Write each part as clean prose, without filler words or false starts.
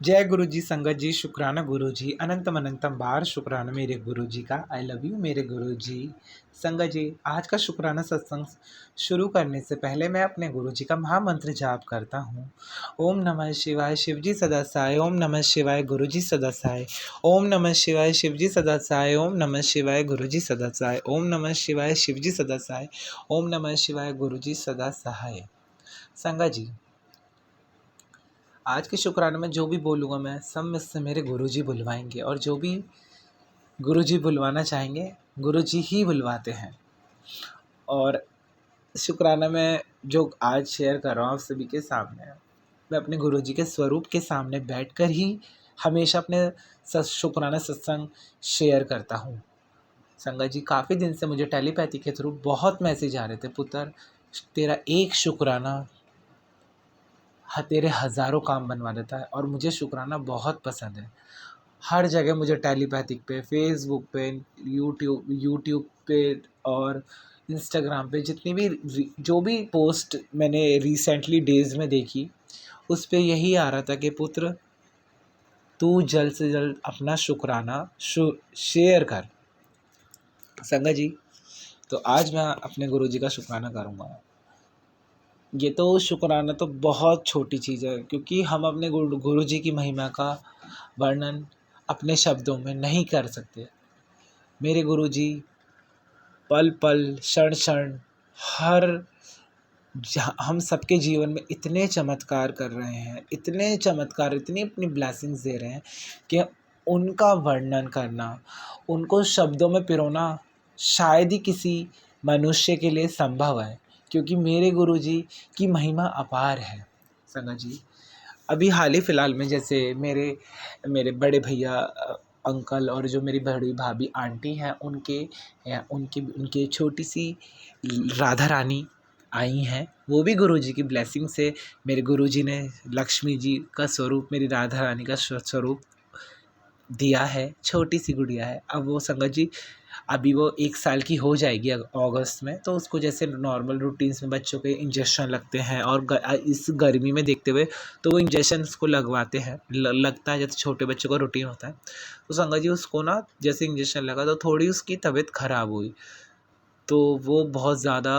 जय गुरु जी, संगत जी, शुक्राना गुरु जी, अनंतम अनंतम बार शुक्राना मेरे गुरु जी का। आई लव यू मेरे गुरु जी। संगत जी, आज का शुक्राना सत्संग शुरू करने से पहले मैं अपने गुरु जी का महामंत्र जाप करता हूँ। ओम नमः शिवाय, शिव जी सदा सहाय। ओम नमः शिवाय, गुरु जी सदा सहाय। ओम नमः शिवाय, शिव जी सदा सहाय। ओम नमः शिवाय, गुरु जी सदा सहाय। ओम नमः शिवाय, शिव जी सदा सहाय। ओम नमः शिवाय, गुरु जी सदा सहाय। संगत जी, आज के शुक्राने में जो भी बोलूँगा मैं सब मुझसे मेरे गुरुजी बुलवाएंगे, और जो भी गुरुजी बुलवाना चाहेंगे गुरुजी ही बुलवाते हैं। और शुक्राना में जो आज शेयर कर रहा हूँ आप सभी के सामने, मैं अपने गुरुजी के स्वरूप के सामने बैठकर ही हमेशा अपने शुक्राना सत्संग शेयर करता हूँ। संगत जी, काफ़ी दिन से मुझे टेलीपैथी के थ्रू बहुत मैसेज आ रहे थे, पुत्र तेरा एक शुक्राना तेरे हज़ारों काम बनवा देता है। और मुझे शुक्राना बहुत पसंद है। हर जगह मुझे टेलीपैथिक पे, फेसबुक पे, यूट्यूब पे और इंस्टाग्राम पे जितनी भी जो भी पोस्ट मैंने रिसेंटली डेज़ में देखी, उस पे यही आ रहा था कि पुत्र तू जल्द से जल्द अपना शुक्राना शेयर कर। संगत जी, तो आज मैं अपने गुरुजी का शुक्राना करूँगा। ये तो शुक्राना तो बहुत छोटी चीज़ है, क्योंकि हम अपने गुरु जी की महिमा का वर्णन अपने शब्दों में नहीं कर सकते। मेरे गुरु जी पल पल, क्षण क्षण, हर हम सबके जीवन में इतने चमत्कार कर रहे हैं, इतने चमत्कार, इतनी अपनी ब्लेसिंग्स दे रहे हैं कि उनका वर्णन करना, उनको शब्दों में पिरोना शायद ही किसी मनुष्य के लिए संभव है, क्योंकि मेरे गुरुजी की महिमा अपार है। संगत जी, अभी हाल ही फ़िलहाल में जैसे मेरे मेरे बड़े भैया अंकल और जो मेरी बड़ी भाभी आंटी हैं, उनके छोटी सी राधा रानी आई हैं। वो भी गुरुजी की ब्लेसिंग से, मेरे गुरुजी ने लक्ष्मी जी का स्वरूप, मेरी राधा रानी का स्वरूप दिया है। छोटी सी गुड़िया है। अब वो संगत जी, अभी वो 1 साल की हो जाएगी अगस्त में, तो उसको जैसे नॉर्मल रूटीन्स में बच्चों के इंजेक्शन लगते हैं, और इस गर्मी में देखते हुए तो वो इंजेक्शन उसको लगवाते हैं, लगता है जैसे छोटे बच्चों का रूटीन होता है। तो संगत जी, उसको ना जैसे इंजेक्शन लगा तो थोड़ी उसकी तबीयत ख़राब हुई, तो वो बहुत ज़्यादा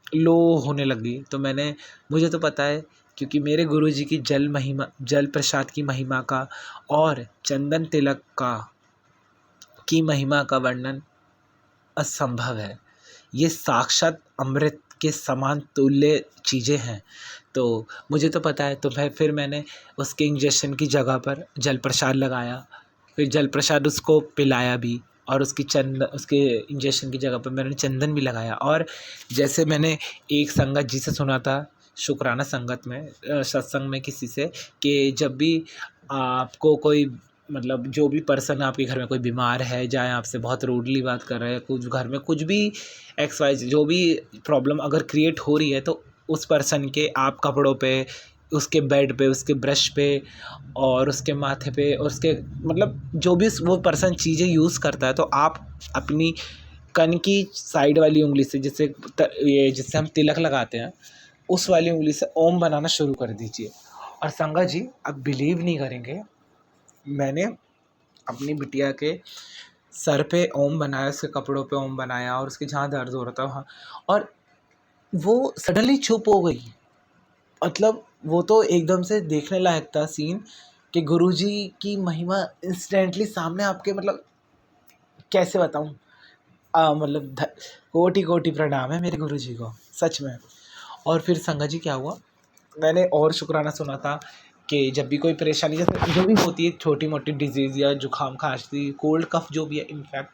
लो होने लगी। तो मुझे तो पता है, क्योंकि मेरे गुरुजी की जल प्रसाद की महिमा का और चंदन तिलक की महिमा का वर्णन असंभव है। ये साक्षात अमृत के समान तुल्य चीज़ें हैं। तो मुझे तो पता है, तो फिर मैंने उसके इंजेक्शन की जगह पर जल प्रसाद लगाया, फिर जल प्रसाद उसको पिलाया भी, और उसके इंजेक्शन की जगह पर मैंने चंदन भी लगाया। और जैसे मैंने एक संगत जी से सुना था, शुक्राना संगत में, सत्संग में किसी से, कि जब भी आपको कोई, मतलब जो भी पर्सन आपके घर में कोई बीमार है, चाहे आपसे बहुत रूडली बात कर रहा है, कुछ घर में कुछ भी XYZ जो भी प्रॉब्लम अगर क्रिएट हो रही है, तो उस पर्सन के आप कपड़ों पे, उसके बेड पे, उसके ब्रश पे, और उसके माथे पे, और उसके मतलब जो भी वो पर्सन चीज़ें यूज़ करता है, तो आप अपनी कन की साइड वाली उंगली से, जिससे हम तिलक लगाते हैं, उस वाली उंगली से ओम बनाना शुरू कर दीजिए। और संगत जी, आप बिलीव नहीं करेंगे, मैंने अपनी बिटिया के सर पे ओम बनाया, उसके कपड़ों पे ओम बनाया, और उसके जहाँ दर्द हो रहा था वहाँ, और वो सडनली चुप हो गई। मतलब वो तो एकदम से देखने लायक था सीन, कि गुरुजी की महिमा इंस्टेंटली सामने आपके, मतलब कैसे बताऊँ, मतलब कोटि कोटि प्रणाम है मेरे गुरुजी को, सच में। और फिर संगत जी क्या हुआ, मैंने और शुक्राना सुना था कि जब भी कोई परेशानी जैसे जो भी होती है, छोटी मोटी डिजीज़ या जुकाम खांसी कोल्ड कफ जो भी है इनफैक्ट,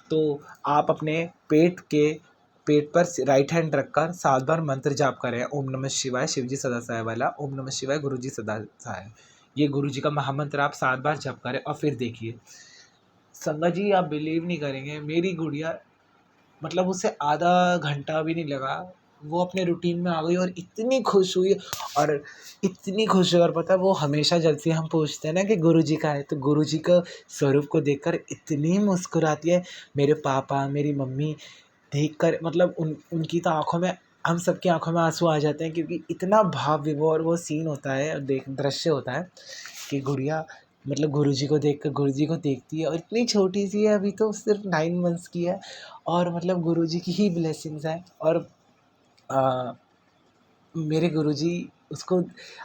तो आप अपने पेट पर राइट हैंड रखकर 7 बार मंत्र जाप करें, ओम नमः शिवाय, शिव जी सदा सहाय वाला, ओम नमः शिवाय, गुरु जी सदा सहाय। ये गुरु जी का महामंत्र आप 7 बार जप करें, और फिर देखिए संगत जी, आप बिलीव नहीं करेंगे, मेरी गुड़िया, मतलब उसे आधा घंटा भी नहीं लगा, वो अपने रूटीन में आ गई, और इतनी खुश हुई, और इतनी खुश हुई। और पता है, वो हमेशा जब से हम पूछते हैं ना कि गुरुजी का है, तो गुरुजी का स्वरूप को देखकर इतनी मुस्कुराती है। मेरे पापा, मेरी मम्मी देखकर, मतलब उनकी तो आँखों में, हम सबकी आँखों में आंसू आ जाते हैं, क्योंकि इतना भाव विभोर वो सीन होता है, दृश्य होता है, कि गुड़िया मतलब गुरुजी को देख कर गुरुजी को देखती है और इतनी छोटी सी है, अभी तो सिर्फ 9 मंथ्स की है, और मतलब गुरुजी की ही ब्लेसिंग्स है। और आ, मेरे गुरुजी उसको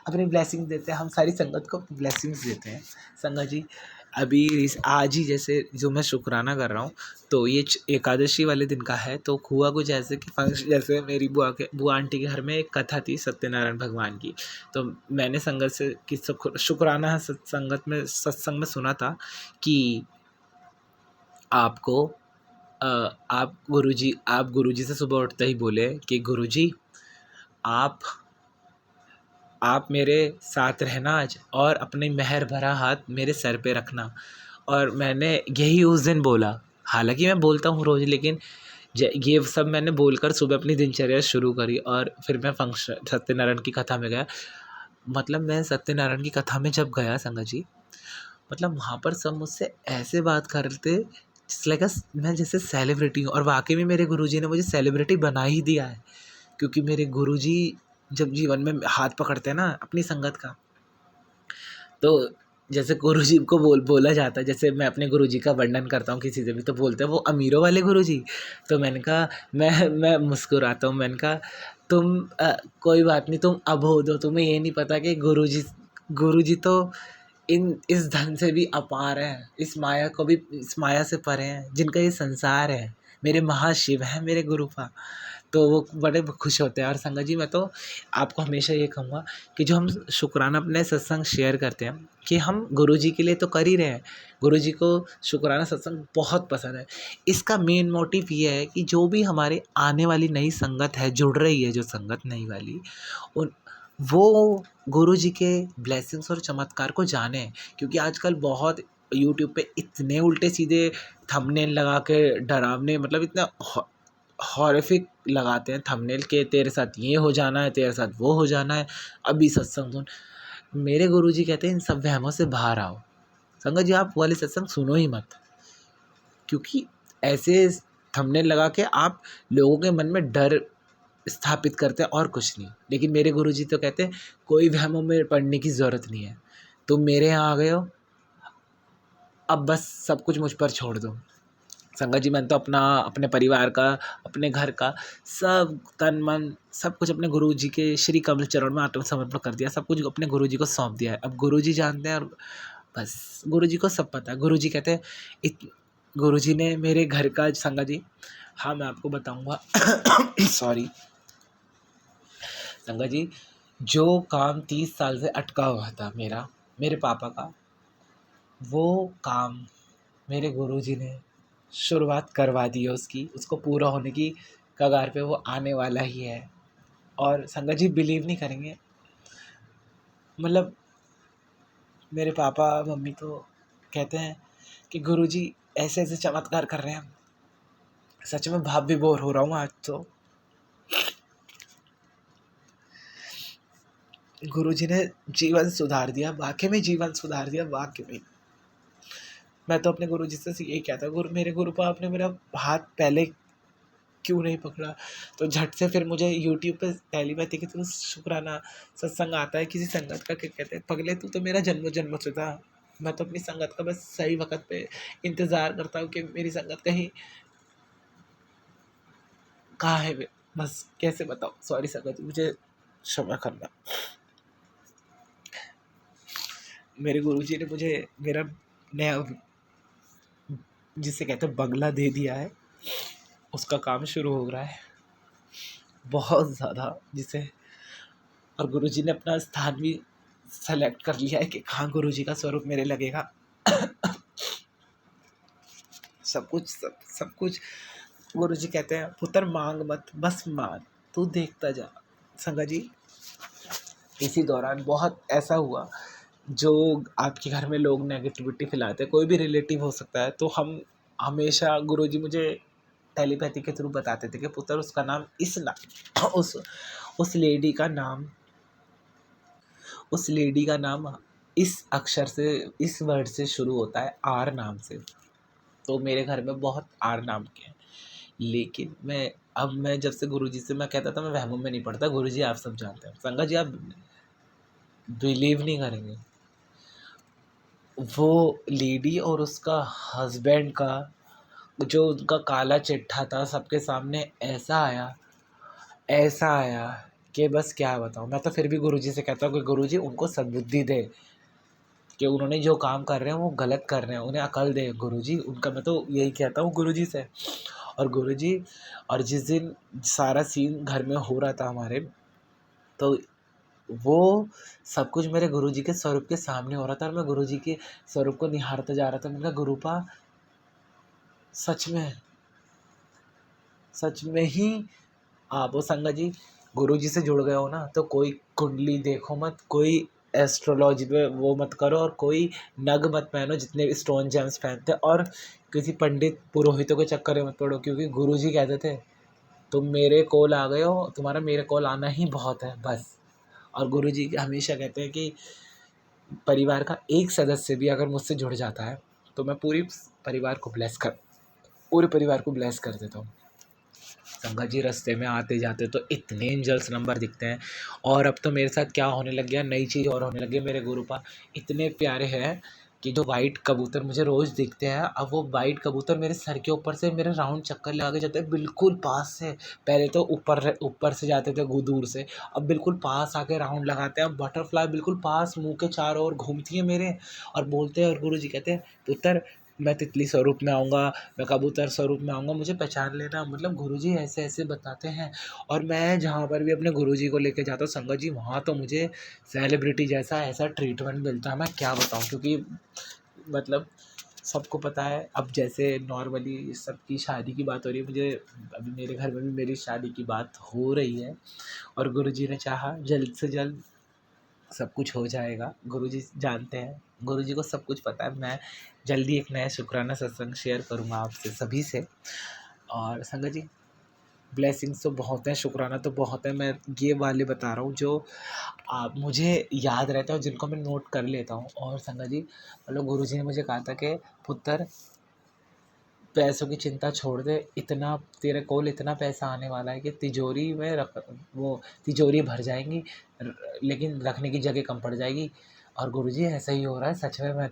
अपनी ब्लेसिंग्स देते हैं, हम सारी संगत को ब्लेसिंग्स देते हैं। संगत जी, अभी आज ही जैसे जो मैं शुक्राना कर रहा हूँ, तो ये एकादशी वाले दिन का है। तो हुआ कुछ ऐसे कि फंक्शन, जैसे मेरी बुआ आंटी के घर में एक कथा थी सत्यनारायण भगवान की। तो मैंने संगत से कि शुक्राना सत्संग में सुना था कि आपको आप गुरुजी से सुबह उठते ही बोले कि गुरुजी आप मेरे साथ रहना आज, और अपने मेहर भरा हाथ मेरे सर पे रखना। और मैंने यही उस दिन बोला। हालांकि मैं बोलता हूँ रोज़, लेकिन ये सब मैंने बोलकर सुबह अपनी दिनचर्या शुरू करी, और फिर मैं फंक्शन सत्यनारायण की कथा में गया। मतलब मैं सत्यनारायण की कथा में जब गया संगत जी, मतलब वहाँ पर सब मुझसे ऐसे बात कर रहे थे जैसे लाइक मैं जैसे सेलिब्रिटी हूँ। और वाकई में मेरे गुरुजी ने मुझे सेलिब्रिटी बना ही दिया है, क्योंकि मेरे गुरुजी जब जीवन में हाथ पकड़ते हैं ना अपनी संगत का, तो जैसे गुरुजी को बोला जाता है, जैसे मैं अपने गुरुजी का वर्णन करता हूँ किसी से भी, तो बोलते हैं वो अमीरों वाले गुरुजी। तो मैंने कहा, मैं मुस्कुराता हूँ, मैंने कहा तुम कोई बात नहीं, तुम अबोध हो, तुम्हें ये नहीं पता कि गुरुजी तो इस धन से भी अपार है, इस माया से परे हैं, जिनका ये संसार है, मेरे महाशिव हैं मेरे गुरुपा। तो वो बड़े खुश होते हैं। और संगत जी, मैं तो आपको हमेशा ये कहूँगा कि जो हम शुक्राना अपने सत्संग शेयर करते हैं, कि हम गुरुजी के लिए तो कर ही रहे हैं, गुरुजी को शुक्राना सत्संग बहुत पसंद है। इसका मेन मोटिव ये है कि जो भी हमारे आने वाली नई संगत है, जुड़ रही है जो संगत नई वाली, उन वो गुरुजी के ब्लेसिंग्स और चमत्कार को जाने। क्योंकि आजकल बहुत यूट्यूब पे इतने उल्टे सीधे थंबनेल लगा के डरावने, मतलब इतना हॉरिफिक लगाते हैं थंबनेल के, तेरे साथ ये हो जाना है, तेरे साथ वो हो जाना है, अभी सत्संग सुन। मेरे गुरुजी कहते हैं इन सब वहमों से बाहर आओ। संगत जी, आप वो वाले सत्संग सुनो ही मत, क्योंकि ऐसे थंबनेल लगा के आप लोगों के मन में डर स्थापित करते हैं और कुछ नहीं। लेकिन मेरे गुरुजी तो कहते हैं कोई वहमों में पड़ने की ज़रूरत नहीं है, तुम मेरे यहाँ आ गए हो, अब बस सब कुछ मुझ पर छोड़ दो। संगत जी, मैंने तो अपने परिवार का, अपने घर का सब तन मन सब कुछ अपने गुरुजी के श्री कमल चरण में आत्मसमर्पण कर दिया, सब कुछ अपने गुरुजी को सौंप दिया है। अब गुरुजी जानते हैं, और बस गुरुजी को सब पता है। गुरुजी कहते हैं गुरुजी ने मेरे घर का, संगत जी हाँ मैं आपको बताऊंगा सॉरी संगत जी, जो काम 30 साल से अटका हुआ था मेरे पापा का, वो काम मेरे गुरुजी ने शुरुआत करवा दी है उसको पूरा होने की कगार पे वो आने वाला ही है। और संगत जी, बिलीव नहीं करेंगे, मतलब मेरे पापा मम्मी तो कहते हैं कि गुरुजी ऐसे ऐसे चमत्कार कर रहे हैं, सच में भाव विभोर हो रहा हूँ आज तो। गुरुजी ने जीवन सुधार दिया, वाकई में जीवन सुधार दिया, वाकई में। मैं तो अपने गुरुजी से यही कहता हूँ, मेरे गुरुपा आपने मेरा हाथ पहले क्यों नहीं पकड़ा। तो झट से फिर मुझे यूट्यूब पे टेलीपैथी के थ्रू शुक्राना सत्संग आता है किसी संगत का, क्या कहते हैं, पगले तू तो मेरा जन्म जन्म से था। मैं तो अपनी संगत का बस सही वक्त पे इंतज़ार करता हूँ कि मेरी संगत कहीं कहाँ है, बस कैसे बताऊँ। सॉरी संगत, मुझे क्षमा करना। मेरे गुरुजी ने मुझे मेरा नया, जिसे कहते हैं, बंगला दे दिया है, उसका काम शुरू हो रहा है बहुत ज़्यादा, जिसे, और गुरुजी ने अपना स्थान भी सेलेक्ट कर लिया है कि कहाँ गुरुजी का स्वरूप मेरे लगेगा। सब कुछ गुरुजी कहते हैं, पुत्र मांग मत, बस मान, तू देखता जा। संगत जी, इसी दौरान बहुत ऐसा हुआ, जो आपके घर में लोग नेगेटिविटी फैलाते हैं, कोई भी रिलेटिव हो सकता है, तो हम हमेशा गुरुजी मुझे टेलीपैथी के थ्रू बताते थे कि पुत्र उसका नाम उस लेडी का नाम, इस अक्षर से, इस वर्ड से शुरू होता है, आर नाम से। तो मेरे घर में बहुत आर नाम के हैं। लेकिन मैं जब से गुरुजी से मैं कहता था मैं वहमों में नहीं पड़ता, गुरुजी आप सब जानते हैं। संगत जी, आप बिलीव नहीं करेंगे, वो लेडी और उसका हस्बैंड का जो उनका काला चिट्ठा था सबके सामने ऐसा आया कि बस क्या बताऊँ। मैं तो फिर भी गुरुजी से कहता हूँ कि गुरुजी उनको सद्बुद्धि दे, कि उन्होंने जो काम कर रहे हैं वो गलत कर रहे हैं, उन्हें अकल दे गुरुजी। उनका मैं तो यही कहता हूँ गुरुजी से। और गुरुजी, और जिस दिन सारा सीन घर में हो रहा था हमारे, तो वो सब कुछ मेरे गुरुजी के स्वरूप के सामने हो रहा था और मैं गुरुजी के स्वरूप को निहारता जा रहा था। मैंने कहा गुरुपा, सच में, सच में ही आप हो संगत जी, गुरुजी से जुड़ गए हो ना, तो कोई कुंडली देखो मत, कोई एस्ट्रोलॉजी में वो मत करो, और कोई नग मत पहनो जितने स्टोन जेम्स पहनते, और किसी पंडित पुरोहितों के चक्कर में मत पड़ो, क्योंकि गुरुजी कहते थे तुम मेरे कोल आ गए हो, तुम्हारा मेरे कोल आना ही बहुत है बस। और गुरुजी हमेशा कहते हैं कि परिवार का एक सदस्य भी अगर मुझसे जुड़ जाता है तो मैं पूरे परिवार को ब्लेस कर देता हूँ। संगत जी, रास्ते में आते जाते तो इतने एंजल्स नंबर दिखते हैं, और अब तो मेरे साथ क्या होने लग गया, नई चीज़ और होने लगी है। मेरे गुरुपा इतने प्यारे हैं कि जो वाइट कबूतर मुझे रोज़ दिखते हैं, अब वो वाइट कबूतर मेरे सर के ऊपर से मेरे राउंड चक्कर लगा के जाते हैं बिल्कुल पास से। पहले तो ऊपर से जाते थे दूर से, अब बिल्कुल पास आके राउंड लगाते हैं। अब बटरफ्लाई बिल्कुल पास मुंह के चारों ओर घूमती है मेरे, और बोलते हैं, और गुरुजी कहते हैं पुत्र मैं तितली स्वरूप में आऊँगा, मैं कबूतर स्वरूप में आऊँगा, मुझे पहचान लेना। मतलब गुरुजी ऐसे ऐसे बताते हैं। और मैं जहाँ पर भी अपने गुरुजी को लेके जाता हूँ संगत जी, वहाँ तो मुझे सेलिब्रिटी जैसा ऐसा ट्रीटमेंट मिलता है, मैं क्या बताऊँ। क्योंकि मतलब सबको पता है, अब जैसे नॉर्मली सबकी शादी की बात हो रही है, मुझे अभी मेरे घर में भी मेरी शादी की बात हो रही है, और गुरुजी ने चाहा जल्द से जल्द सब कुछ हो जाएगा। गुरुजी जानते हैं, गुरुजी को सब कुछ पता है। मैं जल्दी एक नया शुक्राना सत्संग शेयर करूँगा आपसे सभी से। और संगत जी, ब्लेसिंग्स तो बहुत हैं, शुक्राना तो बहुत है। मैं ये वाले बता रहा हूँ जो आप मुझे याद रहता है और जिनको मैं नोट कर लेता हूँ। और संगत जी, मतलब गुरुजी ने मुझे कहा था कि पुत्र पैसों की चिंता छोड़ दे, इतना तेरे कोल इतना पैसा आने वाला है कि तिजोरी में रख, वो तिजोरी भर जाएंगी, लेकिन रखने की जगह कम पड़ जाएगी। और गुरुजी ऐसा ही हो रहा है सच में। मैं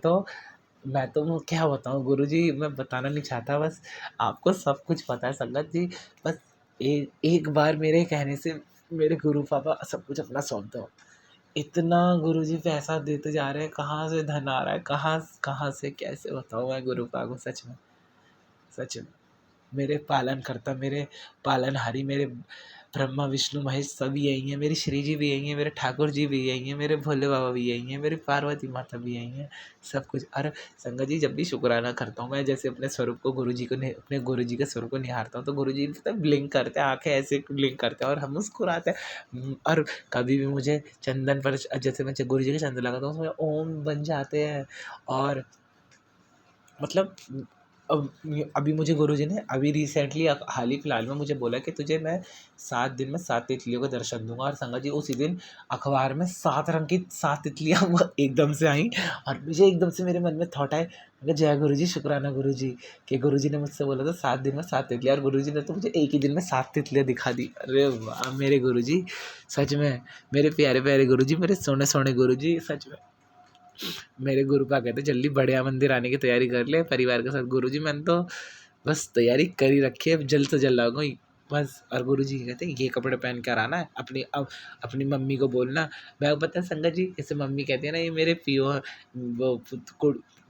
तो क्या बताऊँ गुरुजी, मैं बताना नहीं चाहता, बस आपको सब कुछ पता है संगत जी। बस एक बार मेरे कहने से मेरे गुरु पापा सब कुछ अपना सौंप दो। इतना गुरुजी पैसा देते जा रहे हैं, कहाँ से धन आ रहा है, कहाँ कहाँ से कैसे बताऊँ मैं गुरु पापा को। सच में, सच में मेरे पालनकर्ता, मेरे पालनहारी, मेरे ब्रह्मा विष्णु महेश सभी यही हैं, मेरी श्री जी भी यही हैं, मेरे ठाकुर जी भी यही हैं, मेरे भोले बाबा भी यही हैं, मेरी पार्वती माता भी यही हैं, सब कुछ। और संगत जी, जब भी शुक्राना करता हूँ मैं, जैसे अपने स्वरूप को गुरु जी को अपने गुरु जी के स्वरूप को निहारता हूँ, तो गुरु जी मतलब ब्लिंक करते हैं, आंखें ऐसे ब्लिंक करते हैं और हम मुस्कुराते हैं। और कभी भी मुझे चंदन पर, जैसे मैं गुरु जी के चंदन लगाता हूँ, उसमें ओम बन जाते हैं। और मतलब अब अभी मुझे गुरुजी ने अभी रिसेंटली हाल ही फिलहाल में मुझे बोला कि तुझे मैं 7 दिन में 7 तितलियों का दर्शन दूंगा। और संगत जी, उसी दिन अखबार में 7 रंग की 7 तितलियाँ वो एकदम से आई, और मुझे एकदम से मेरे मन में थॉट आए, मैंने कहा जय गुरु जी, शुक्राना गुरु जी, कि गुरु जी ने मुझसे बोला था 7 दिन में 7 तितलियाँ, और गुरु जी ने तो मुझे एक ही दिन में 7 तितलियाँ दिखा दी। अरे वाह मेरे गुरु जी, सच में मेरे प्यारे प्यारे गुरु जी, मेरे सोने सोने गुरु जी। सच में मेरे गुरु पा कहते जल्दी बढ़िया मंदिर आने की तैयारी कर ले परिवार के साथ। गुरुजी मैंने तो बस तैयारी कर ही रखी है, अब जल्द से जल्द आऊँगा बस। और गुरुजी कहते हैं ये कपड़े पहन कर आना है, अपनी अब अपनी मम्मी को बोलना। मैं पता है संगत जी, जैसे मम्मी कहती है ना, ये मेरे पियो वो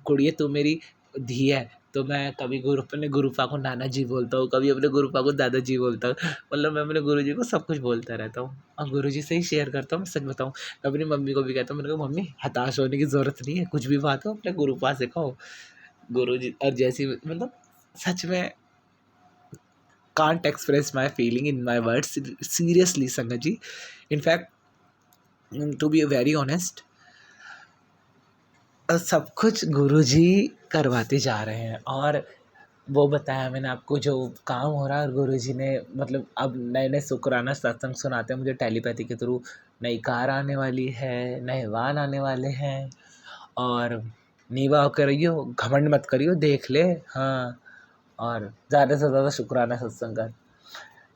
कुड़िए तू मेरी धी है, तो मैं कभी अपने गुरुपा को नाना जी बोलता हूँ, कभी अपने गुरुपा को दादाजी बोलता हूँ। मतलब मैं अपने गुरुजी को सब कुछ बोलता रहता हूँ, और गुरुजी से ही शेयर करता हूँ। मैं सच बताऊँ, मैं अपनी मम्मी को भी कहता हूँ, मैंने कहा मम्मी हताश होने की ज़रूरत नहीं है, कुछ भी बात हो अपने गुरुपा से कहो। गुरुजी और जैसी मतलब सच में can't express my feeling in my words, seriously संगत जी। In fact to be very honest, सब कुछ गुरुजी करवाते जा रहे हैं। और वो बताया मैंने आपको जो काम हो रहा है, और गुरुजी ने मतलब अब नए नए शुक्राना सत्संग सुनाते हैं मुझे टेलीपैथी के थ्रू। नई कार आने वाली है, नए वाहन आने वाले हैं, और नीवा करियो, घमंड मत करियो, देख ले। हाँ, और ज़्यादा से ज़्यादा शुक्राना सत्संग कर।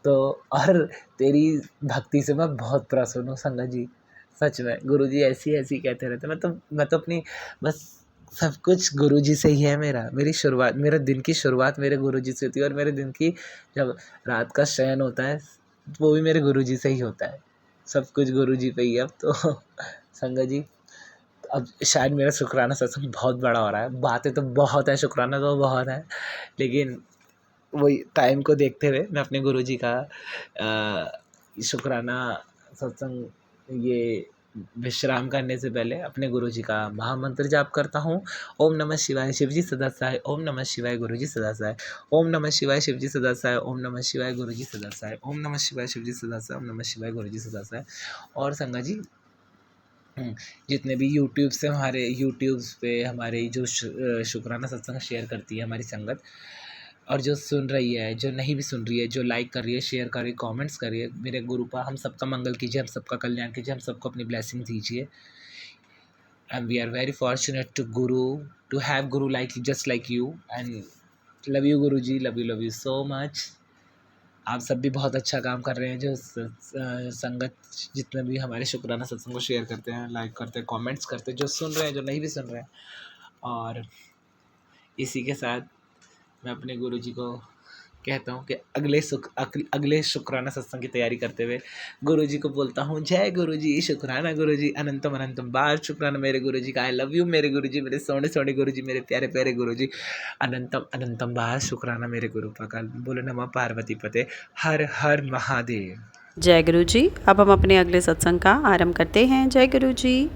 तो और तेरी भक्ति से मैं बहुत प्रसन्न हूँ संगत जी। सच में गुरुजी ऐसी ऐसी कहते रहते हैं। मैं तो अपनी बस सब कुछ गुरुजी से ही है मेरा। मेरी शुरुआत, मेरे दिन की शुरुआत मेरे गुरुजी से होती है और मेरे दिन की जब रात का शयन होता है वो भी मेरे गुरुजी से ही होता है। सब कुछ गुरुजी पे ही है अब तो। संगत जी, अब शायद मेरा शुक्राना सत्संग बहुत बड़ा हो रहा है। बातें तो बहुत है, शुक्राना तो बहुत है, लेकिन वही टाइम को देखते हुए मैं अपने गुरुजी का शुक्राना सत्संग ये विश्राम करने से पहले अपने गुरुजी का महामंत्र जाप करता हूँ। ओम नमः शिवाय शिवजी सदा सहाय, ओम नमः शिवाय गुरुजी सदा सहाय, ओम नमः शिवाय शिवजी सदा सहाय, ओम नमः शिवाय गुरुजी सदा सहाय, ओम नमः शिवाय शिवजी सदा सहाय, ओम नमः शिवाय गुरुजी सदा सहाय। और संगत जी, जितने भी यूट्यूब पे हमारे जो शुक्राना सत्संग शेयर करती है हमारी संगत, और जो सुन रही है, जो नहीं भी सुन रही है, जो लाइक कर रही है, शेयर कर रही है, कमेंट्स कर रही है, मेरे गुरुपा हम सबका मंगल कीजिए, हम सबका कल्याण कीजिए, हम सबको अपनी ब्लेसिंग दीजिए। And we are very fortunate to have guru like just like you, and love you guru ji, love you so much. आप सब भी बहुत अच्छा काम कर रहे हैं, जो संगत जितने भी हमारे शुक्राना सत्संग को शेयर करते हैं, लाइक करते हैं, कमेंट्स करते हैं, जो सुन रहे हैं, जो नहीं भी सुन रहे हैं। और इसी के साथ मैं अपने गुरुजी को कहता हूँ कि अगले शुक्राना सत्संग की तैयारी करते हुए गुरुजी को बोलता हूँ, जय गुरुजी, शुक्राना गुरुजी, अनंतम अनंतम बार शुक्राना मेरे गुरुजी का, आई लव यू मेरे गुरुजी, मेरे सोने सोने गुरुजी, मेरे प्यारे प्यारे गुरुजी, अनंतम अनंतम बार शुक्राना मेरे गुरु का। बोले नमः पार्वती पते, हर हर महादेव। जय गुरु जी। अब हम अपने अगले सत्संग का आरंभ करते हैं। जय गुरु जी।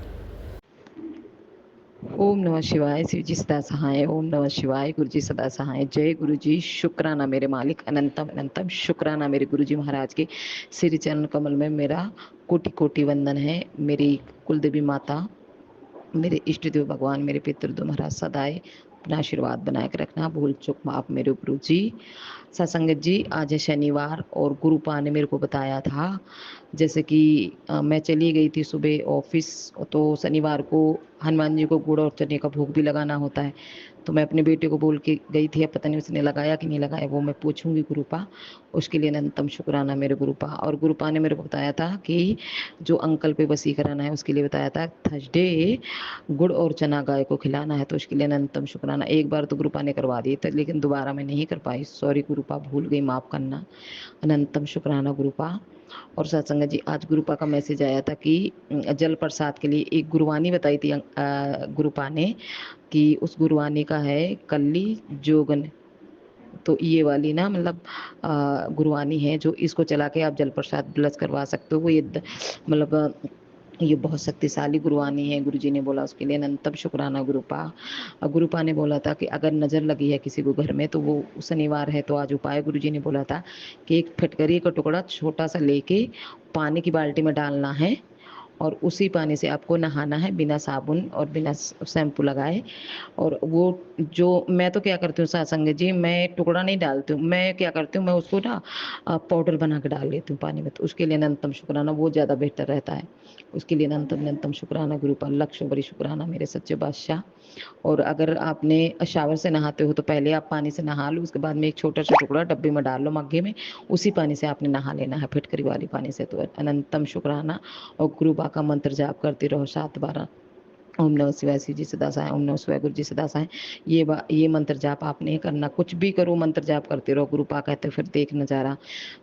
ओम नमः शिवाय, शिव जी सदा सहाय, ओम नमः शिवाय, गुरु जी सदा सहाय। जय गुरु जी, शुक्राना मेरे मालिक, अनंतम अनंतम शुक्राना मेरे गुरु जी महाराज के श्री चरण कमल में मेरा कोटि कोटि वंदन है। मेरी कुलदेवी माता, मेरे इष्ट देव भगवान, मेरे पितृदेव महाराज सदाए अपना आशीर्वाद बनाए के रखना, भूल चूक माफ मेरे गुरु जी। सत्संगत जी, आज है शनिवार और गुरुपा ने मेरे को बताया था, जैसे कि मैं चली गई थी सुबह ऑफिस, तो शनिवार को हनुमान जी को गुड़ और चने का भोग भी लगाना होता है। तो मैं अपने बेटे को बोल के गई थी, अब पता नहीं उसने लगाया कि नहीं लगाया, वो मैं पूछूंगी गुरुपा। उसके लिए अनंतम शुक्राना मेरे गुरुपा। और गुरुपा ने मेरे को बताया था कि जो अंकल पे वसीकरण है उसके लिए बताया था थर्सडे गुड़ और चना गाय को खिलाना है, तो उसके लिए अनंतम शुक्राना। एक बार तो गुरुपा ने करवा दी था, लेकिन दोबारा मैं नहीं कर पाई, सॉरी गुरुपा, भूल गई, माफ़ करना। अनंतम शुक्राना गुरुपा। और सत्संग जी, आज गुरुपा का मैसेज आया था कि जल प्रसाद के लिए एक गुरुवानी बताई थी गुरुपा ने, कि उस गुरुवानी का है कल्ली जोगन। तो ये वाली ना, मतलब गुरुवानी है, जो इसको चला के आप जल प्रसाद ब्लस करवा सकते हो। वो ये मतलब ये बहुत शक्तिशाली गुरुवानी है, गुरुजी ने बोला, उसके लिए अनंतम शुक्राना गुरुपा। गुरुपा ने बोला था कि अगर नज़र लगी है किसी को घर में, तो वो शनिवार है तो आज उपाय गुरुजी ने बोला था कि एक फटकरी का टुकड़ा छोटा सा लेके पानी की बाल्टी में डालना है, और उसी पानी से आपको नहाना है, बिना साबुन और बिना शैम्पू लगाए। और वो जो मैं तो क्या करती हूँ सत्संग जी, मैं टुकड़ा नहीं डालती हूँ, मैं क्या करती हूँ, मैं उसको ना पाउडर बना के डाल लेती हूँ पानी में, तो उसके लिए अनंतम शुक्राना, वो ज़्यादा बेहतर रहता है। उसके लिए अनंतम अनंतम शुक्राना गुरुपाल, लक्ष्य बड़ी शुक्राना मेरे सच्चे बादशाह। और अगर आपने शावर से नहाते हो तो पहले आप पानी से नहा लो, उसके बाद में एक छोटा सा टुकड़ा डब्बे में डाल लो मग्गे में, उसी पानी से आपने नहा लेना है, फिटकरी वाली पानी से। तो अनंतम शुक्राना। और गुरुबा का मंत्र जाप करते रहो 7 बार, ओम नमः शिवाय शिव जी सदा सहाय, ओम नमः शिवाय गुरु जी सदा सहाय। ये मंत्र जाप आपने करना, कुछ भी करो मंत्र जाप करते रहो, गुरुपा कहते फिर देख नजारा।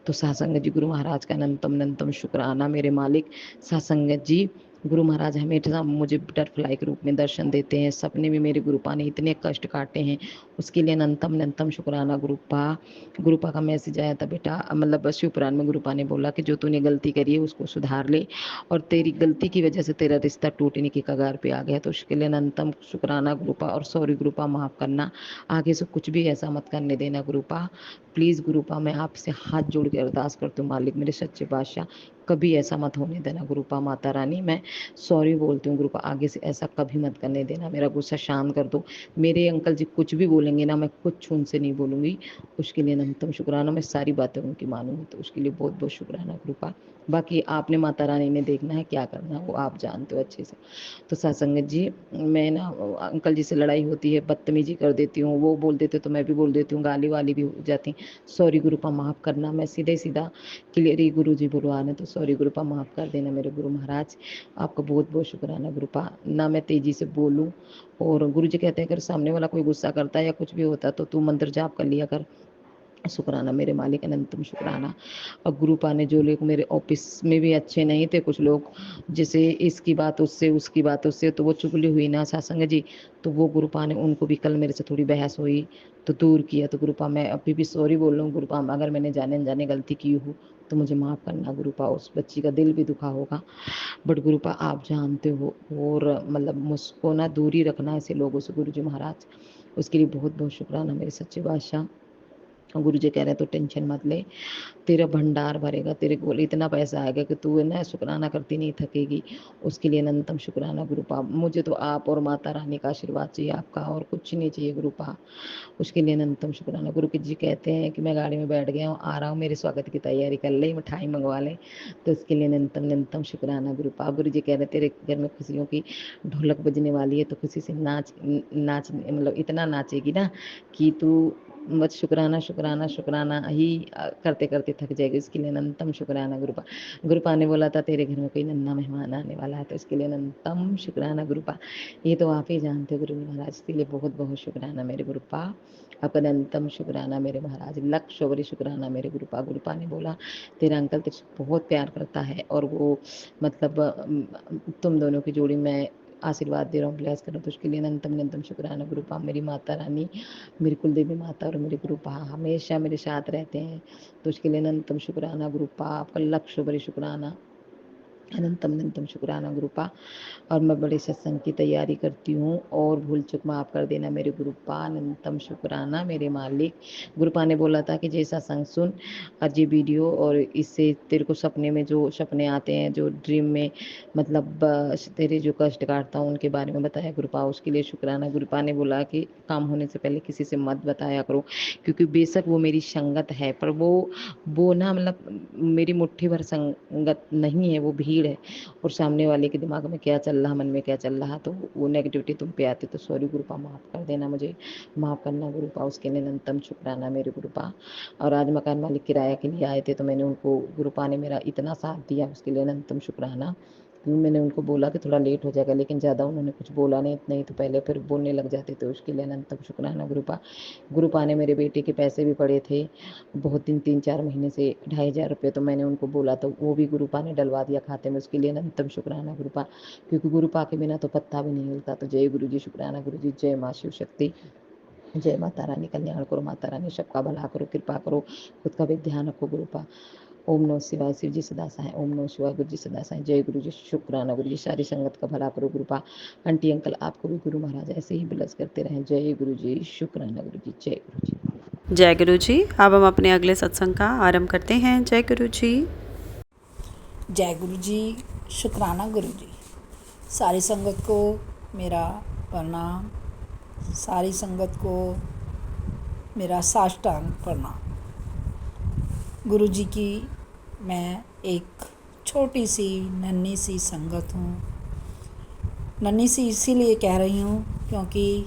तो सत्संग जी, गुरु महाराज का अनंतम अनंतम शुक्राना मेरे मालिक। सत्संग जी, गुरु महाराज हमेशा मुझे बटरफ्लाई के रूप में दर्शन देते हैं, सपने में मेरे गुरुपा ने इतने कष्ट काटे हैं, उसके लिए अनंतम अनंतम शुक्राना गुरुपा। गुरुपा का मैसेज आया था, बेटा मतलब शिवपुराण में गुरुपा ने बोला कि जो तूने गलती करी है उसको सुधार ले, और तेरी गलती की वजह से तेरा रिश्ता टूटने की कगार पे आ गया, तो उसके लिए अनंतम शुक्राना गुरुपा। और सॉरी गुरुपा, माफ़ करना, आगे से कुछ भी ऐसा मत करने देना गुरुपा, प्लीज़ गुरुपा, मैं आपसे हाथ जोड़ के अरदास करती हूँ मालिक मेरे सच्चे बादशाह, कभी ऐसा मत होने देना गुरुपा। माता रानी, मैं सॉरी बोलती हूँ गुरुपा, आगे से ऐसा कभी मत करने देना, मेरा गुस्सा शांत कर दो। मेरे अंकल जी कुछ भी बोलेंगे ना, मैं कुछ उनसे नहीं बोलूँगी, उसके लिए अनंतम शुक्राना, मैं सारी बातें उनकी मानूंगी, तो उसके लिए बहुत बहुत शुक्राना गुरुपा। बाकी आपने माता रानी ने देखना है क्या करना है, वो आप जानते हो अच्छे से। तो सत्संगत जी, मैं ना अंकल जी से लड़ाई होती है, बदतमीजी कर देती हूँ, वो बोल देते तो मैं भी बोल देती हूँ, गाली वाली भी हो जाती। सॉरी गुरुपा, माफ़ करना, मैं सीधे सीधा क्लियर ही गुरु जी बुलवाने, तो सॉरी गुरुपा, माफ़ कर देना मेरे गुरु महाराज। आपका बहुत बहुत शुक्राना गुरुपा। ना मैं तेज़ी से बोलूँ, और गुरु जी कहते हैं अगर सामने वाला कोई गुस्सा करता है या कुछ भी होता है तो तू मंत्र जाप कर लिया कर। शुक्राना मेरे मालिक, अनंतम शुक्राना। और गुरुपा ने जो लोग मेरे ऑफिस में भी अच्छे नहीं थे, कुछ लोग जैसे इसकी बात उससे उसकी बात उससे, तो वो चुगली हुई ना सत्संग जी, तो वो गुरुपा ने उनको भी कल मेरे से थोड़ी बहस हुई तो दूर किया। तो गुरुपा मैं अभी भी सॉरी बोल रहा हूँ गुरुपा, अगर मैंने जाने अनजाने गलती की हो तो मुझे माफ़ करना गुरुपा। उस बच्ची का दिल भी दुखा होगा, बट गुरुपा आप जानते हो, और मतलब मुझको ना दूरी रखना ऐसे लोगों से गुरु जी महाराज, उसके लिए बहुत बहुत शुक्राना मेरे सच्चे बादशाह। गुरु जी कह रहे हैं तो टेंशन मत ले, तेरा भंडार भरेगा, तेरे को इतना पैसा आएगा कि तू है ना शुक्राना करती नहीं थकेगी। उसके लिए अनंतम शुक्राना गुरुपा। मुझे तो आप और माता रानी का आशीर्वाद चाहिए आपका, और कुछ नहीं चाहिए गुरुपा। उसके लिए अनंतम शुक्राना। गुरु जी कहते हैं कि मैं गाड़ी में बैठ गया हूँ, आ रहा हूँ, मेरे स्वागत की तैयारी कर ले, मिठाई मंगवा ले, तो उसके लिए अनंतम अनंतम शुक्राना गुरुपा। गुरु जी कह रहे तेरे घर में खुशियों की ढोलक बजने वाली है, तो खुशी से नाच नाच, मतलब इतना नाचेगी ना कि तू बस शुक्राना शुक्राना शुक्राना ही करते करते थक जाएगी। इसके लिए अनंतम शुक्राना गुरुपा। गुरुपा ने बोला था तेरे घर में कोई नन्हा मेहमान आने वाला है, तो इसके लिए अनंतम शुक्राना गुरुपा। ये तो आप ही जानते हो गुरु महाराज, इसके लिए बहुत बहुत शुक्राना मेरे गुरुपा। आपका अनंतम शुक्राना मेरे महाराज, लख शोभरी शुक्राना मेरे गुरुपा। गुरुपा ने बोला तेरा अंकल तुझसे बहुत प्यार करता है, और वो मतलब तुम दोनों की जोड़ी में आशीर्वाद दे रहा हूँ, ब्लेस कर रहा हूँ, तो उसके लिए अनंतम अनंतम शुक्राना गुरुपा। मेरी माता रानी, मेरी कुल देवी माता और मेरे गुरुपा हमेशा मेरे साथ रहते हैं, तो उसके लिए अनंतम शुक्राना गुरुपा। आपका लख शोभरी शुक्राना, अनंतम अनंतम शुक्राना गुरुपा। और मैं बड़े सत्संग की तैयारी करती हूँ, और भूल चूक माफ़ कर देना मेरे गुरुपा। अनंतम शुक्राना मेरे मालिक। गुरुपा ने बोला था कि ये सत्संग सुन और ये वीडियो, और इससे तेरे को सपने में जो सपने आते हैं, जो ड्रीम में मतलब तेरे जो कष्ट काटता हूँ उनके बारे में बताया गुरुपा। उसके लिए शुक्राना। गुरुपा ने बोला कि काम होने से पहले किसी से मत बताया करो, क्योंकि बेशक वो मेरी संगत है, पर वो ना मतलब मेरी मुट्ठी भर संगत नहीं है, वो भीड़ है, और सामने वाले के दिमाग में क्या चल रहा, मन में क्या चल रहा, तो वो नेगेटिविटी तुम पे आती, तो सॉरी गुरुपा, माफ़ कर देना, मुझे माफ़ करना गुरुपा। उसके लिए अनंतम शुक्राना मेरे गुरुपा। और आज मकान मालिक किराया के लिए आए थे, तो मैंने उनको, गुरुपा ने मेरा इतना साथ दिया, उसके लिए अनंतम शुक्राना। मैंने उनको बोला कि थोड़ा लेट हो जाएगा, लेकिन ज़्यादा उन्होंने कुछ बोला नहीं तो पहले फिर बोलने लग जाते, तो उसके लिए अनंतम शुक्राना गुरुपा। गुरुपा ने मेरे बेटे के पैसे भी पड़े थे बहुत दिन, 3-4 महीने से, 2,500 रुपये, तो मैंने उनको बोला तो वो भी गुरुपा ने डलवा दिया खाते में, उसके लिए अनंतम शुक्राना गुरुपा। क्योंकि गुरुपा के बिना तो पत्ता भी नहीं हिलता। तो जय गुरु जी, शुक्राना गुरु जी, जय माँ शिव शक्ति, जय माता रानी, कल्याण करो माता रानी, सबका भला करो, कृपा करो, खुद का भी ध्यान रखो गुरुपा। ओम नमः शिवाय, शिव जी सदा सहाय। ओम नमः शिवाय, गुरु जी सदा सहाय। जय गुरु जी, शुक्राना गुरु जी, सारी संगत का भला करो गुरुपा। आंटी अंकल आपको भी गुरु महाराज ऐसे ही ब्लेस करते रहें। जय गुरु जी, शुक्राना गुरु जी, जय गुरु जी। जय गुरु जी। अब हम अपने अगले सत्संग का आरंभ करते हैं। जय गुरु जी। जय गुरु जी, शुक्राना गुरु जी। सारी संगत को मेरा प्रणाम, सारी संगत को मेरा साष्टांग प्रणाम। गुरु जी की मैं एक छोटी सी नन्ही सी संगत हूँ। नन्ही सी इसीलिए कह रही हूँ क्योंकि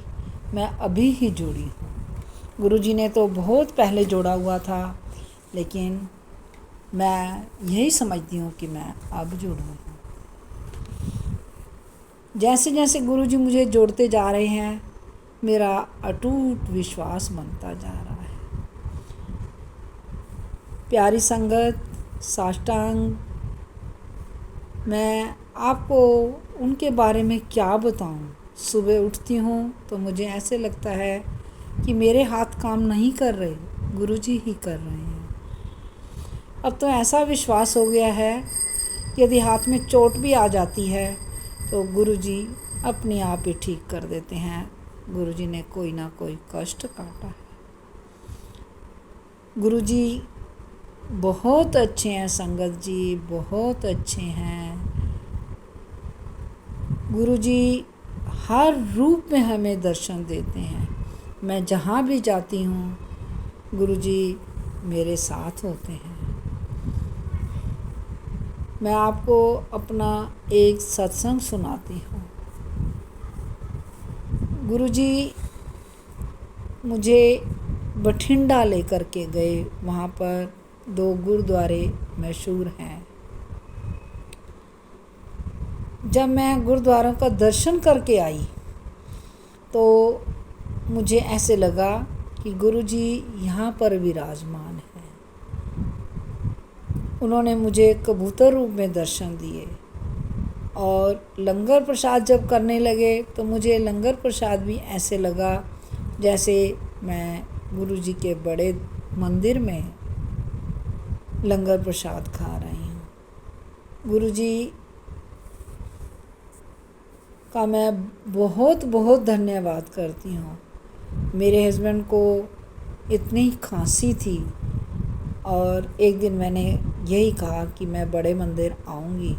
मैं अभी ही जुड़ी हूँ। गुरु जी ने तो बहुत पहले जोड़ा हुआ था, लेकिन मैं यही समझती हूँ कि मैं अब जुड़ी हूँ। जैसे जैसे गुरु जी मुझे जोड़ते जा रहे हैं, मेरा अटूट विश्वास बनता जा रहा है। प्यारी संगत, साष्टांग, मैं आपको उनके बारे में क्या बताऊं। सुबह उठती हूँ तो मुझे ऐसे लगता है कि मेरे हाथ काम नहीं कर रहे, गुरु जी ही कर रहे हैं। अब तो ऐसा विश्वास हो गया है कि यदि हाथ में चोट भी आ जाती है तो गुरु जी अपने आप ही ठीक कर देते हैं। गुरु जी ने कोई ना कोई कष्ट काटा है। गुरु जी बहुत अच्छे हैं संगत जी, बहुत अच्छे हैं। गुरु जी हर रूप में हमें दर्शन देते हैं। मैं जहाँ भी जाती हूँ, गुरु जी मेरे साथ होते हैं। मैं आपको अपना एक सत्संग सुनाती हूँ। गुरु जी मुझे बठिंडा लेकर के गए। वहाँ पर 2 गुरुद्वारे मशहूर हैं। जब मैं गुरुद्वारों का दर्शन करके आई तो मुझे ऐसे लगा कि गुरुजी यहाँ पर विराजमान है। उन्होंने मुझे कबूतर रूप में दर्शन दिए और लंगर प्रसाद जब करने लगे तो मुझे लंगर प्रसाद भी ऐसे लगा जैसे मैं गुरुजी के बड़े मंदिर में लंगर प्रसाद खा रही हूँ। गुरुजी का मैं बहुत बहुत धन्यवाद करती हूँ। मेरे हस्बैंड को इतनी खांसी थी और एक दिन मैंने यही कहा कि मैं बड़े मंदिर आऊँगी।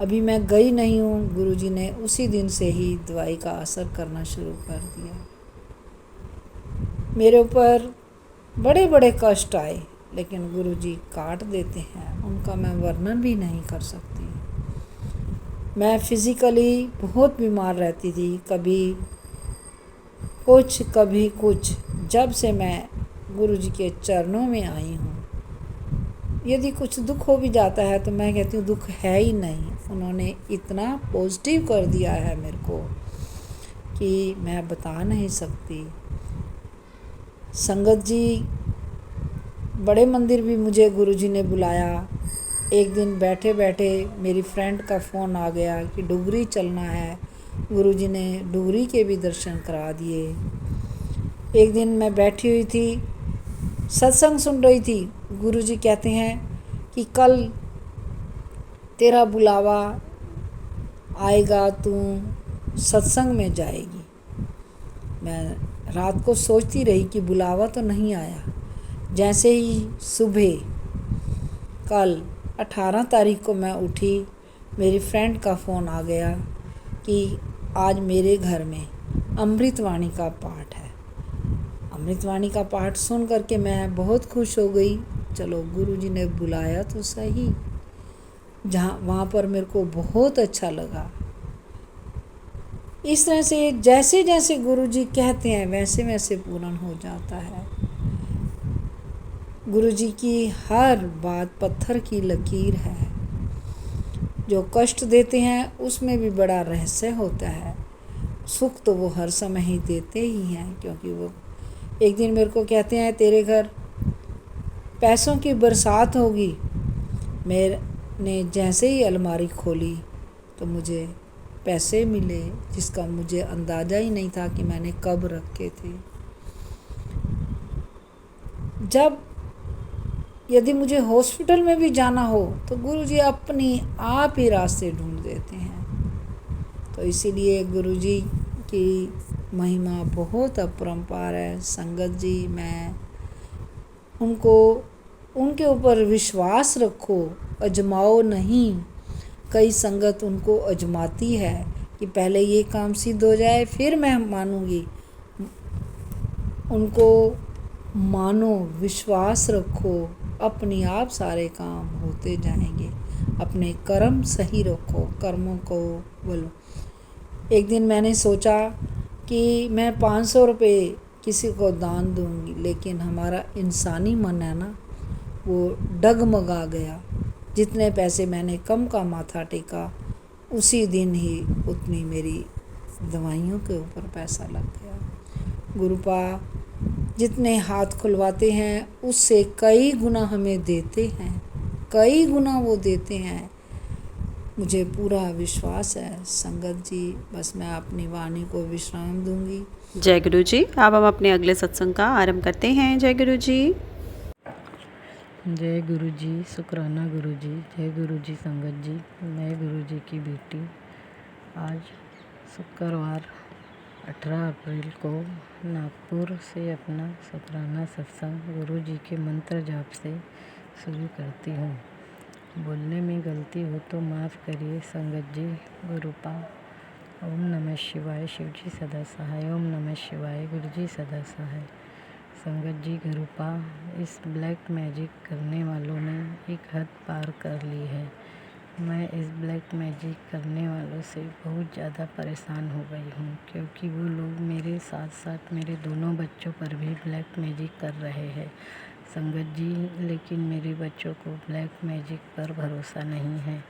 अभी मैं गई नहीं हूँ, गुरुजी ने उसी दिन से ही दवाई का असर करना शुरू कर दिया। मेरे ऊपर बड़े बड़े कष्ट आए लेकिन गुरुजी काट देते हैं, उनका मैं वर्णन भी नहीं कर सकती। मैं फिज़िकली बहुत बीमार रहती थी, कभी कुछ। जब से मैं गुरुजी के चरणों में आई हूँ, यदि कुछ दुख हो भी जाता है तो मैं कहती हूँ दुख है ही नहीं। उन्होंने इतना पॉजिटिव कर दिया है मेरे को कि मैं बता नहीं सकती। संगत जी, बड़े मंदिर भी मुझे गुरुजी ने बुलाया। एक दिन बैठे बैठे मेरी फ्रेंड का फ़ोन आ गया कि डुगरी चलना है। गुरुजी ने डुगरी के भी दर्शन करा दिए। एक दिन मैं बैठी हुई थी, सत्संग सुन रही थी। गुरुजी कहते हैं कि कल तेरा बुलावा आएगा, तू सत्संग में जाएगी। मैं रात को सोचती रही कि बुलावा तो नहीं आया। जैसे ही सुबह कल 18 तारीख को मैं उठी, मेरी फ्रेंड का फ़ोन आ गया कि आज मेरे घर में अमृतवाणी का पाठ है। अमृतवाणी का पाठ सुन करके मैं बहुत खुश हो गई। चलो गुरुजी ने बुलाया तो सही। वहाँ पर मेरे को बहुत अच्छा लगा। इस तरह से जैसे जैसे गुरुजी कहते हैं वैसे वैसे पूर्ण हो जाता है। गुरुजी की हर बात पत्थर की लकीर है। जो कष्ट देते हैं उसमें भी बड़ा रहस्य होता है। सुख तो वो हर समय ही देते ही हैं, क्योंकि वो एक दिन मेरे को कहते हैं तेरे घर पैसों की बरसात होगी। मैंने जैसे ही अलमारी खोली तो मुझे पैसे मिले, जिसका मुझे अंदाज़ा ही नहीं था कि मैंने कब रखे थे। जब यदि मुझे हॉस्पिटल में भी जाना हो तो गुरुजी अपनी आप ही रास्ते ढूंढ देते हैं। तो इसीलिए गुरुजी की महिमा बहुत अपरंपार है। संगत जी, मैं उनके ऊपर विश्वास रखो, अजमाओ नहीं। कई संगत उनको अजमाती है कि पहले ये काम सिद्ध हो जाए फिर मैं मानूंगी। उनको मानो, विश्वास रखो, अपने आप सारे काम होते जाएंगे। अपने कर्म सही रखो, कर्मों को बोलो। एक दिन मैंने सोचा कि मैं 500 रुपये किसी को दान दूंगी, लेकिन हमारा इंसानी मन है ना, वो डगमगा गया। जितने पैसे मैंने कम का माथा टेका, उसी दिन ही उतनी मेरी दवाइयों के ऊपर पैसा लग गया। गुरुपा जितने हाथ खुलवाते हैं उससे कई गुना हमें देते हैं, कई गुना वो देते हैं। मुझे पूरा विश्वास है। संगत जी, बस मैं अपनी वाणी को विश्राम दूंगी। जय गुरु जी। अब हम अपने अगले सत्संग का आरंभ करते हैं। जय गुरु जी। जय गुरु जी, शुक्राना गुरु जी। जय गुरु जी। संगत जी, मैं गुरु जी की बेटी आज शुक्रवार 18 अप्रैल को नागपुर से अपना शुक्राना सत्संग गुरु जी के मंत्र जाप से शुरू करती हूँ। बोलने में गलती हो तो माफ़ करिए संगत जी। गुरुपा ओम नमः शिवाय, शिव जी सदा सहाय। ओम नमः शिवाय, गुरु जी सदा सहाय। संगत जी, गुरुपा इस ब्लैक मैजिक करने वालों ने एक हद पार कर ली है। मैं इस ब्लैक मैजिक करने वालों से बहुत ज़्यादा परेशान हो गई हूँ, क्योंकि वो लोग मेरे साथ साथ मेरे दोनों बच्चों पर भी ब्लैक मैजिक कर रहे हैं संगत जी। लेकिन मेरे बच्चों को ब्लैक मैजिक पर भरोसा नहीं है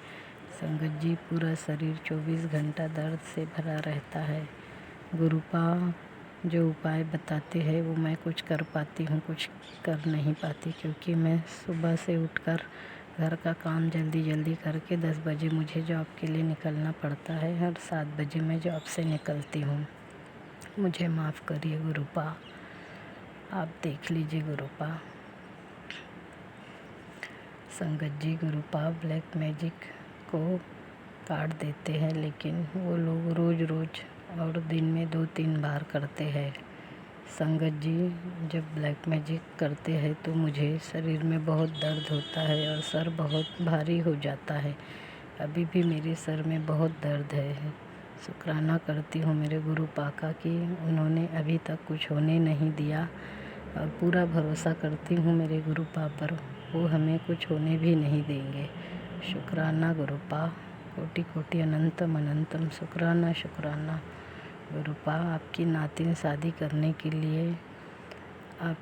संगत जी पूरा शरीर 24 घंटा दर्द से भरा रहता है। गुरुपा जो उपाय बताते हैं वो मैं कुछ कर पाती हूँ, कुछ कर नहीं पाती, क्योंकि मैं सुबह से उठकर घर का काम जल्दी जल्दी करके 10 बजे मुझे जॉब के लिए निकलना पड़ता है और 7 बजे मैं जॉब से निकलती हूँ। मुझे माफ़ करिए गुरुपा, आप देख लीजिए गुरुपा। संगत जी गुरुपा ब्लैक मैजिक को काट देते हैं, लेकिन वो लोग रोज़ रोज़ और दिन में 2-3 बार करते हैं। संगत जी जब ब्लैक मैजिक करते हैं तो मुझे शरीर में बहुत दर्द होता है और सर बहुत भारी हो जाता है। अभी भी मेरे सर में बहुत दर्द है। शुक्राना करती हूँ मेरे गुरु पाका की, उन्होंने अभी तक कुछ होने नहीं दिया और पूरा भरोसा करती हूँ मेरे गुरु पा पर, वो हमें कुछ होने भी नहीं देंगे। शुक्राना गुरुपा, कोटि कोटि अनंतम अनंतम शुक्राना शुक्राना। गुरुपा आपकी नातिन शादी करने के लिए आप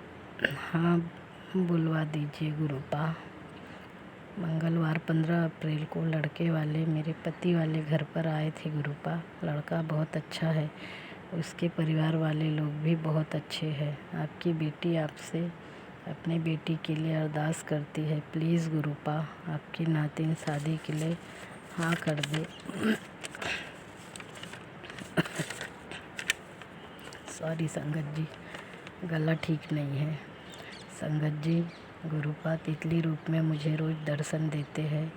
हाँ बुलवा दीजिए गुरुपा। मंगलवार 15 अप्रैल को लड़के वाले मेरे पति वाले घर पर आए थे गुरुपा। लड़का बहुत अच्छा है, उसके परिवार वाले लोग भी बहुत अच्छे हैं। आपकी बेटी आपसे अपने बेटी के लिए अरदास करती है, प्लीज़ गुरुपा आपकी नातिन शादी के लिए हाँ कर दे। सॉरी संगत जी, गला ठीक नहीं है। संगत जी गुरुपा तितली रूप में मुझे रोज़ दर्शन देते हैं।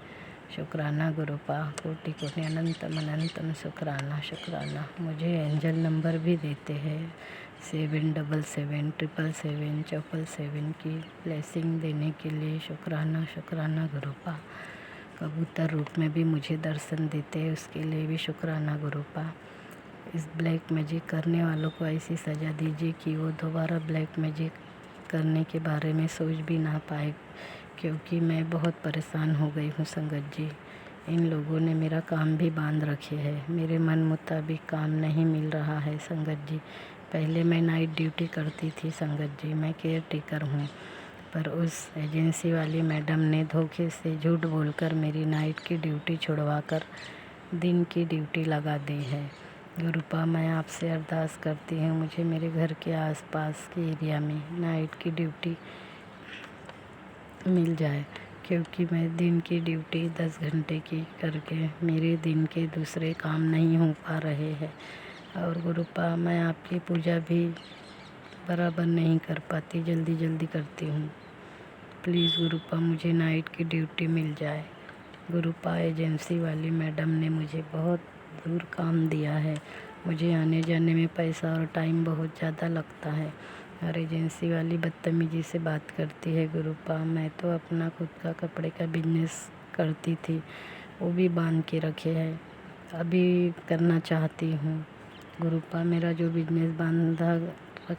शुक्राना गुरुपा, कोटि कोटि अनंतम अनंतम शुक्राना शुक्राना। मुझे एंजल नंबर भी देते हैं 7777777 की ब्लेसिंग देने के लिए शुक्राना शुक्राना गुरुपा। कबूतर रूप में भी मुझे दर्शन देते हैं, उसके लिए भी शुक्राना गुरुपा। इस ब्लैक मैजिक करने वालों को ऐसी सज़ा दीजिए कि वो दोबारा ब्लैक मैजिक करने के बारे में सोच भी ना पाए, क्योंकि मैं बहुत परेशान हो गई हूँ संगत जी। इन लोगों ने मेरा काम भी बांध रखे है, मेरे मन मुताबिक काम नहीं मिल रहा है संगत जी। पहले मैं नाइट ड्यूटी करती थी संगत जी, मैं केयर टेकर हूँ, पर उस एजेंसी वाली मैडम ने धोखे से झूठ बोलकर मेरी नाइट की ड्यूटी छुड़वाकर दिन की ड्यूटी लगा दी है। गुरुपा मैं आपसे अरदास करती हूँ, मुझे मेरे घर के आसपास के एरिया में नाइट की ड्यूटी मिल जाए, क्योंकि मैं दिन की ड्यूटी 10 घंटे की करके मेरे दिन के दूसरे काम नहीं हो पा रहे हैं। और गुरुपा मैं आपकी पूजा भी बराबर नहीं कर पाती, जल्दी जल्दी करती हूँ। प्लीज़ गुरुपा मुझे नाइट की ड्यूटी मिल जाए। गुरुपा एजेंसी वाली मैडम ने मुझे बहुत दूर काम दिया है, मुझे आने जाने में पैसा और टाइम बहुत ज़्यादा लगता है और एजेंसी वाली बदतमीजी से बात करती है गुरुपा। मैं तो अपना खुद का कपड़े का बिजनेस करती थी, वो भी बांध के रखे है, अभी करना चाहती हूँ। गुरुपा मेरा जो बिजनेस बांधा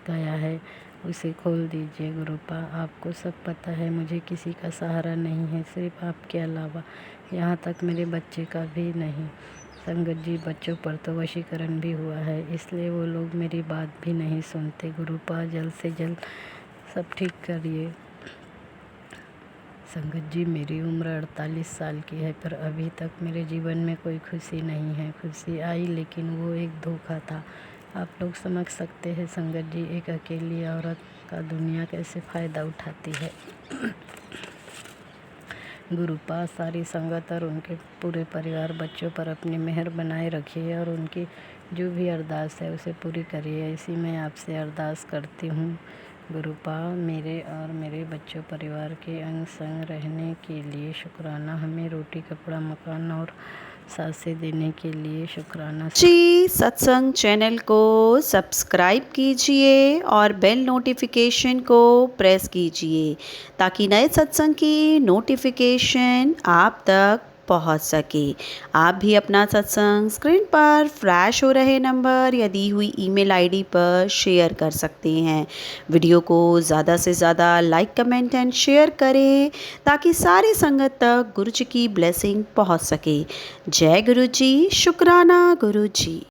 गया है उसे खोल दीजिए गुरुपा। आपको सब पता है मुझे किसी का सहारा नहीं है, सिर्फ आपके अलावा, यहाँ तक मेरे बच्चे का भी नहीं। संगत जी बच्चों पर तो वशीकरण भी हुआ है, इसलिए वो लोग मेरी बात भी नहीं सुनते। गुरुपा जल्द से जल्द सब ठीक करिए। संगत जी मेरी उम्र 48 साल की है, पर अभी तक मेरे जीवन में कोई खुशी नहीं है। खुशी आई लेकिन वो एक धोखा था। आप लोग समझ सकते हैं संगत जी, एक अकेली औरत का दुनिया कैसे फ़ायदा उठाती है। गुरुपा सारी संगत और उनके पूरे परिवार बच्चों पर अपनी मेहर बनाए रखिए और उनकी जो भी अरदास है उसे पूरी करिए, ऐसी मैं आपसे अरदास करती हूँ। गुरुपा मेरे और मेरे बच्चों परिवार के अंग संग रहने के लिए शुक्राना, हमें रोटी कपड़ा मकान और सांसें देने के लिए शुक्राना। जी सत्संग चैनल को सब्सक्राइब कीजिए और बेल नोटिफिकेशन को प्रेस कीजिए ताकि नए सत्संग की नोटिफिकेशन आप तक पहुंच सके। आप भी अपना सत्संग स्क्रीन पर फ्लैश हो रहे नंबर या दी हुई ईमेल आईडी पर शेयर कर सकते हैं। वीडियो को ज़्यादा से ज़्यादा लाइक कमेंट एंड शेयर करें ताकि सारी संगत तक गुरु जी की ब्लेसिंग पहुंच सके। जय गुरु जी, शुक्राना गुरु जी।